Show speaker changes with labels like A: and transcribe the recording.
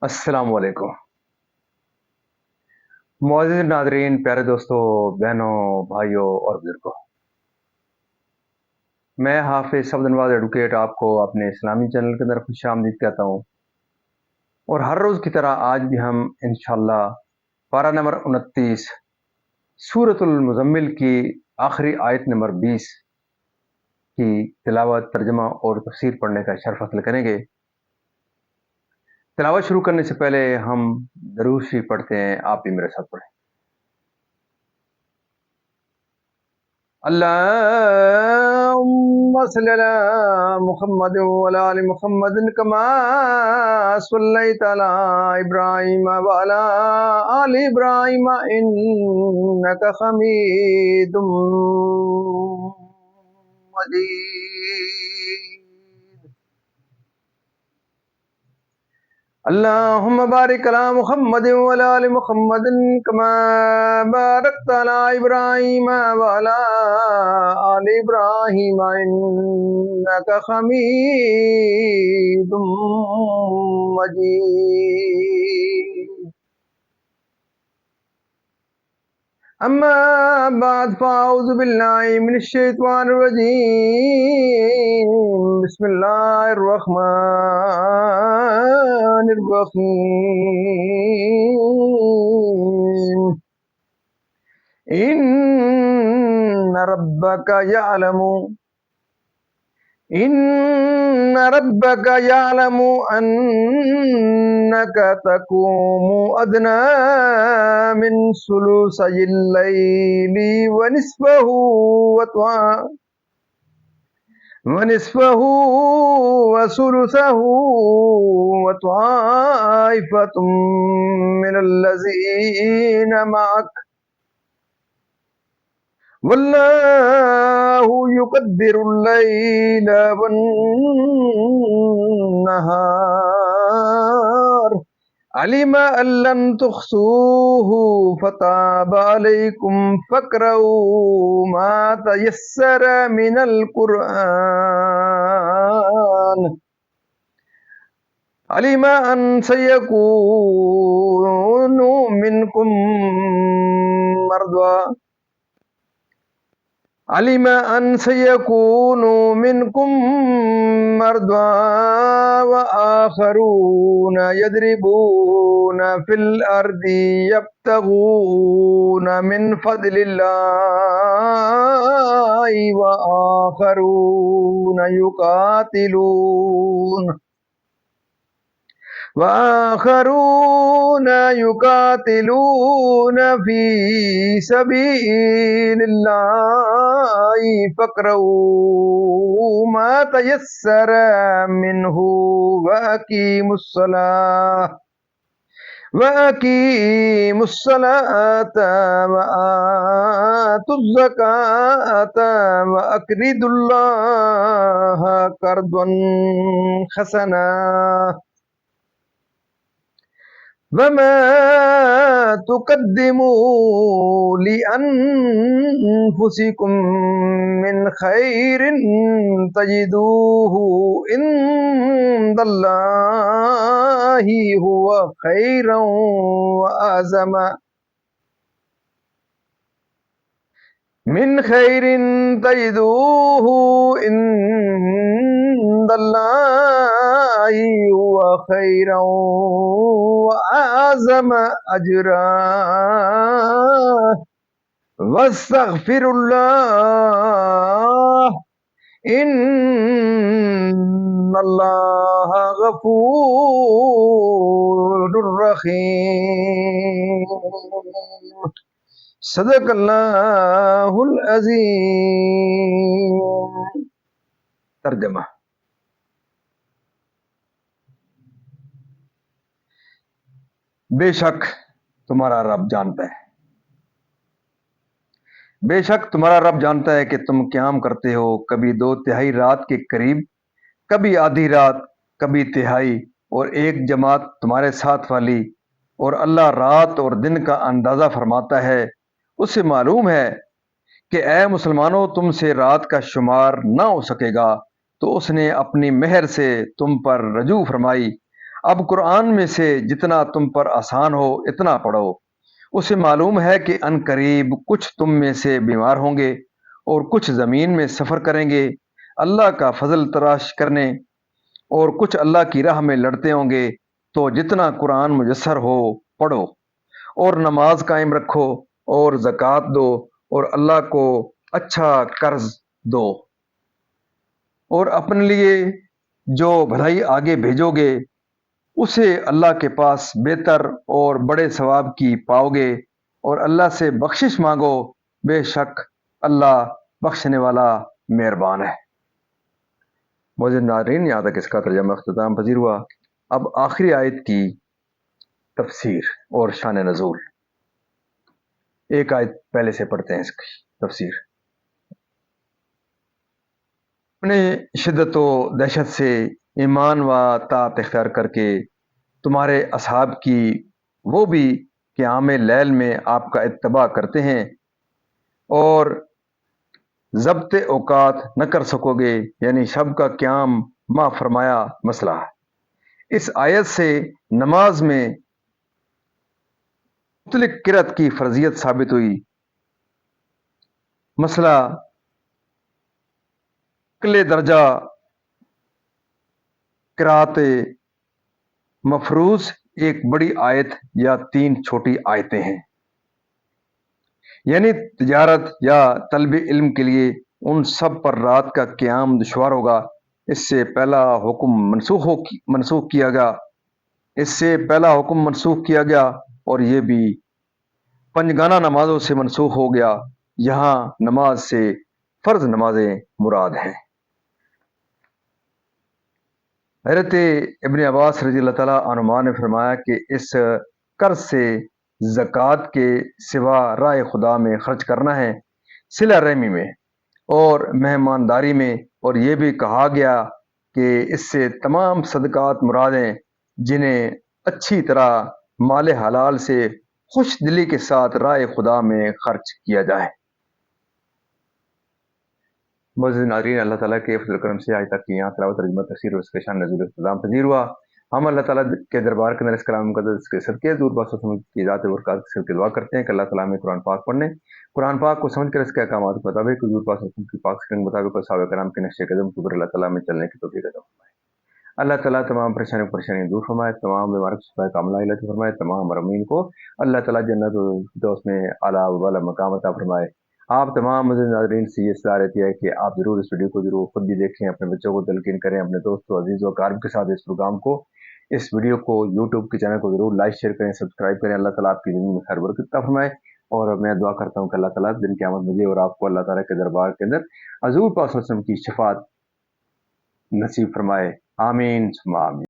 A: السلام علیکم معزز ناظرین، پیارے دوستوں، بہنوں، بھائیوں اور بزرگوں، میں حافظ صفدر نواز ایڈوکیٹ آپ کو اپنے اسلامی چینل کے اندر خوش آمدید کہتا ہوں۔ اور ہر روز کی طرح آج بھی ہم انشاءاللہ پارہ نمبر 29 سورۃ المزمل کی آخری آیت نمبر 20 کی تلاوت، ترجمہ اور تفسیر پڑھنے کا شرف حاصل کریں گے۔ تلاوت شروع کرنے سے پہلے ہم درود شریف پڑھتے ہیں، آپ بھی میرے ساتھ پڑھیں۔ اللهم صل على محمد وعلى آل محمد كما صليت على إبراهيم وعلى آل إبراهيم إنك حميد مجيد۔ اللهم بارك على محمد وعلى آل محمد كما باركت على إبراهيم وعلى آل إبراهيم إنك حميد مجيد۔ أما بعد فأعوذ بالله من الشيطان الرجيم، بسم الله الرحمن الرحيم۔ إن ربك يعلم أنك تقوم أدنى من ثلثي الليل ونصفه وثلثه وطائفة من الذين معك، والله يقدر الليل والنهار، علم أن لن تحصوه فتاب عليكم فاقرؤوا ما تيسر من القرآن، علم أن سيكون منكم مرضى وآخرون يضربون في الأرض يبتغون من فضل الله وآخرون يقاتلون في سبيل الله فاقرؤوا ما تيسر منه وأقيموا الصلاة وآتوا الزكاة وأقرضوا الله قرضا حسنا، وما تقدموا لأنفسكم من خير تجدوه عند الله هو خيرا وأعظم أجرا، واستغفر الله إن الله غفور رحيم۔ صدق اللہ العظیم۔ ترجمہ: بے شک تمہارا رب جانتا ہے، بے شک تمہارا رب جانتا ہے کہ تم قیام کرتے ہو، کبھی 2/3 رات کے قریب، کبھی آدھی رات، کبھی تہائی، اور ایک جماعت تمہارے ساتھ والی، اور اللہ رات اور دن کا اندازہ فرماتا ہے۔ اس سے معلوم ہے کہ اے مسلمانوں، تم سے رات کا شمار نہ ہو سکے گا، تو اس نے اپنی مہر سے تم پر رجوع فرمائی، अब कुरान में से जितना तुम पर आसान हो इतना पढ़ो। उसे मालूम है कि अनकरीब कुछ तुम में से बीमार होंगे और कुछ ज़मीन में सफ़र करेंगे, अल्लाह का फजल तलाश करने, और कुछ अल्लाह की राह में लड़ते होंगे। तो जितना कुरान मुयस्सर हो पढ़ो, और नमाज कायम रखो, और ज़कात दो, और अल्लाह को अच्छा कर्ज दो, और अपने लिए जो भलाई आगे भेजोगे उसे अल्लाह के पास बेहतर और बड़े सवाब की पाओगे, और अल्लाह से बख्शिश मांगो, बेशक अल्लाह बख्शने वाला मेहरबान है। मोअज़्ज़िज़ नाज़रीन, यहाँ तक इसका तर्जुमा अख्तिताम पजीर हुआ। अब आखिरी आयत की तफसीर और शान नज़ूल। एक आयत पहले से पढ़ते हैं इसकी तफसीर। अपने शिद्दत व दहशत से ईमान व ताअत इख्तियार करके तुम्हारे असहाब की वो भी क़याम लैल में आपका इत्तबा करते हैं, और ज़ब्त औकात न कर सकोगे, यानी शब का क़याम मा फरमाया मसला है। इस आयत से नमाज में मुतलक किरत की फर्जियत साबित हुई। मसला अकले दर्जा किरात मफरूज एक बड़ी आयत या 3 छोटी आयतें हैं, यानी तिजारत या तलब इल्म के लिए उन सब पर रात का क़याम दुश्वार होगा। इससे पहला हुक्म मनसूख किया गया। इससे पहला हुक्म मनसूख किया गया, और ये भी पंजगाना नमाजों से मनसूख हो गया। यहाँ नमाज से फ़र्ज नमाजें मुराद हैं। हज़रत इब्न अब्बास रज़ी अल्लाह तआला अन्हुमा ने फरमाया कि इस कर्ज से ज़कात के सिवा राह खुदा में खर्च करना है, सिला रहमी में और मेहमानदारी में। और ये भी कहा गया कि इससे तमाम सदक़ात मुराद हैं जिन्हें अच्छी तरह माल हलाल से खुश दिली के साथ राह खुदा में खर्च किया जाए। मोअज़्ज़िज़ नाज़रीन, अल्लाह ताला के फज़ल करम से आज तक की यहाँ तिलावत, तर्जुमा, तफसीर और इसके शान नज़ूल इख्तिताम पजीर हुआ। हम अल्लाह ताला के दरबार के अंदर इस कलाम मुक़द्दस के सदक़े दूर बास समझ की ज़ात बरक़ात के सदक़े दुआ करते हैं कि अल्लाह ताला हमें कुरान पाक पढ़ने, कुरान पाक को समझ कर इसके अहकामात के मुताबिक हुज़ूर पाक सल्लल्लाहु अलैहि वसल्लम की पाक सीरत के मुताबिक और सहाबा किराम के नक्शे कदम के ऊपर अल्लाह ताला हमें चलने की तौफ़ीक़ अता फरमाए। अल्लाह ताला तमाम परेशानियाँ दूर फरमाए, तमाम बीमारियों से शिफाए कामिला इलाज फरमाए, तमाम मरमीन को अल्लाह ताला जन्नत फिरदौस में आला वाला मकाम अता फरमाए। आप तमाम मुअज़्ज़िज़ नाज़रीन से ये सलाह रहती है कि आप ज़रूर इस वीडियो को ज़रूर खुद भी देखें, अपने बच्चों को तलक़ीन करें, अपने दोस्तों, अज़ीज़ों, अक़ारिब के साथ इस वीडियो को यूट्यूब के चैनल को ज़रूर लाइक, शेयर करें, सब्सक्राइब करें। अल्लाह ताला आपकी ज़िंदगी में खैर बरकत अता फरमाए। और मैं दुआ करता हूँ कि अल्लाह ताला दिन क़यामत मुझे और आपको अल्लाह ताला के दरबार के अंदर हुज़ूर पाक सल्लल्लाहु अलैहि वसल्लम की शफ़ाअत नसीब फरमाए। आमीन सुम्मा आमीन।